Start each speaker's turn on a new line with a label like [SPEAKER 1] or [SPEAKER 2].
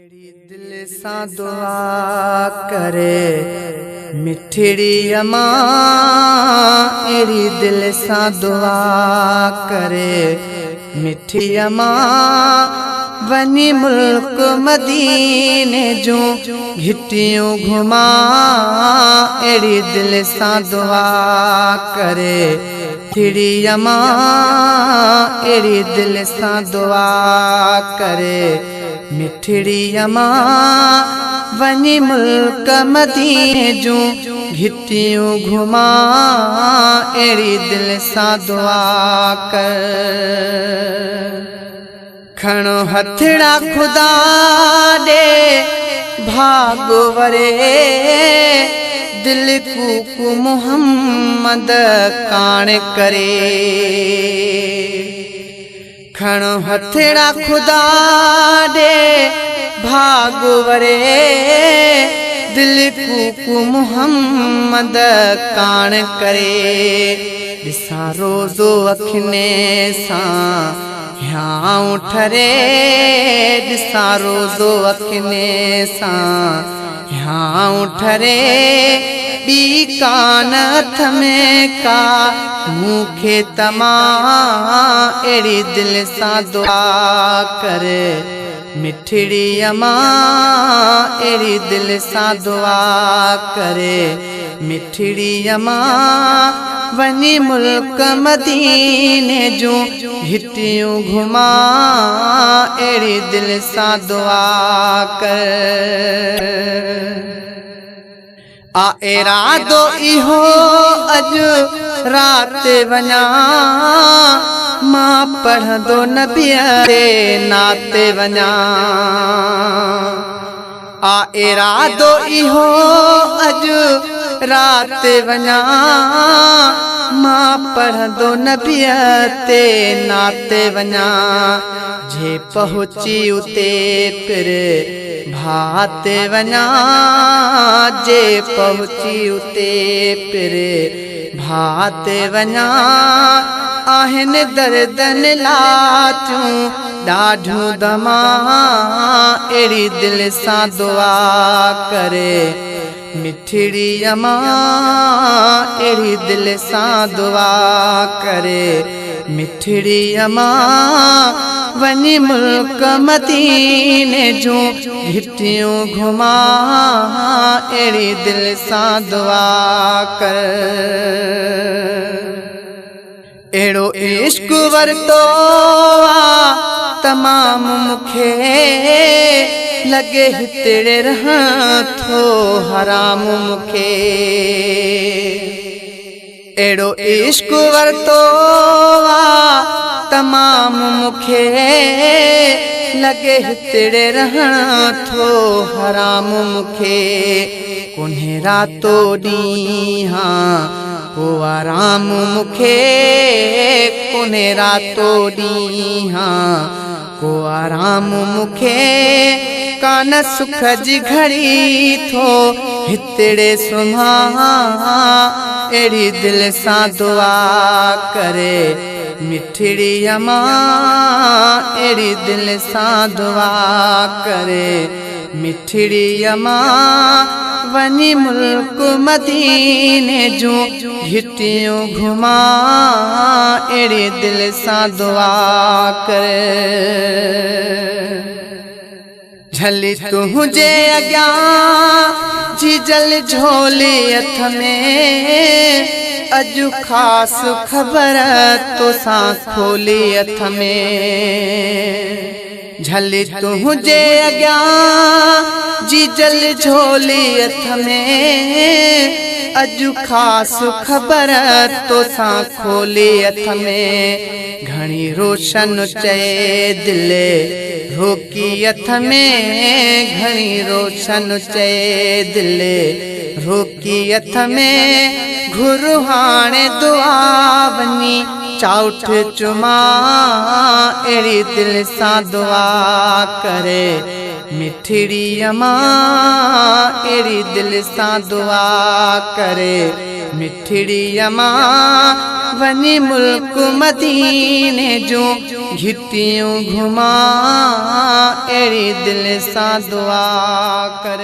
[SPEAKER 1] एड़ी दिल सां दुआ करे मिठड़ी अम्मा, एड़ी दिल सां दुआ करे मिठी अम्मा। वनी मुल्क मदीने जो घिटियों घुमा, एड़ी दिल सां दुआ करे मिठड़ी अम्मा, एड़ी दिल सां दुआ करे मिठड़ी अम्मा। वनी मुल्क मदीने जो घिटियों घुमा, एड़ी दिल सां दुआ कर। खणो हथड़ा खुदा दे भागो वरे, दिल कूकू मोहम्मद कान करे। खणो हथड़ा खुदा दे भागो वरे, दिल कूकू मोहम्मद कान करे। दिसा रोज़ो अखने सां ह्यां ठरे, दिसा रोज़ो अखने सां ह्यां ठरे। बी कान हथ में का मूंखे तमा, एड़ी दिल सां दुआ करे मिठड़ी अम्मा, एड़ी दिल सां दुआ करे मिठड़ी अम्मा। वनी मुल्क मदीने जो घिटियों घुमा, एड़ी दिल सां दुआ कर। आ इरादो इहो अज रात वञा, मां पढ़ंदो नबीअ ते नाते वञा। आ इरादो इहो अज रात वञा, मां पढ़ंदो नबीअ ते नाते वञा। जे पहुची उते फिर भाते वञा, जे पहुची उते फिर भाते वञा। आहिन दर्दन लाचूं ॾाढूं दमा, एड़ी दिल सां दुआ करे मिठड़ी अम्मा, एड़ी दिल सां दुआ करे मिठड़ी अम्मा। वनी मुल्क मदीने जो घिटियों घुमा, एड़ी दिल सां दुआ कर। एड़ो इश्क वरतो आ तमाम मुखे, लगे हितड़े रहण थो हराम मुखे। एड़ो इश्क वरतो आ तमाम मुखे, लगे हितड़े रहण थो हराम मुखे। कोन्हे रातो ॾींहां को आराम मुखे, कोन्हे रातो ॾींहां को आराम मुखे। कान सुख जी घड़ी थो हितड़े सुम्हा, एड़ी दिल सां दुआ करे मिठड़ी अम्मा, एड़ी दिल सां दुआ करे मिठड़ी अम्मा। वनी मुल्क मदीने जो घिटियों घुमा, एड़ी दिल सां दुआ करे। झली तुझे अॻियां जीजल झोली हथ में, अजु ख़ास ख़बर तोसां खोली हथ में। झली तुझे अॻियां जीजल झोली हथ में, अजु ख़ास ख़बर तोसां खोली हथ में। घणी रोशन चए दिल रोकी हथ में, घणी रोशन चए दिल रोकी हथ में। घुरु हाणे दुआ वनी चाउठ चुमा, एड़ी दिल सां दुआ करे मिठड़ी अम्मा, एड़ी दिल सां दुआ करे मिठड़ी अम्मा। वनी मुल्क मदीने जो घिटियूं घुमा अहिड़ी दिल सां दुआ कर।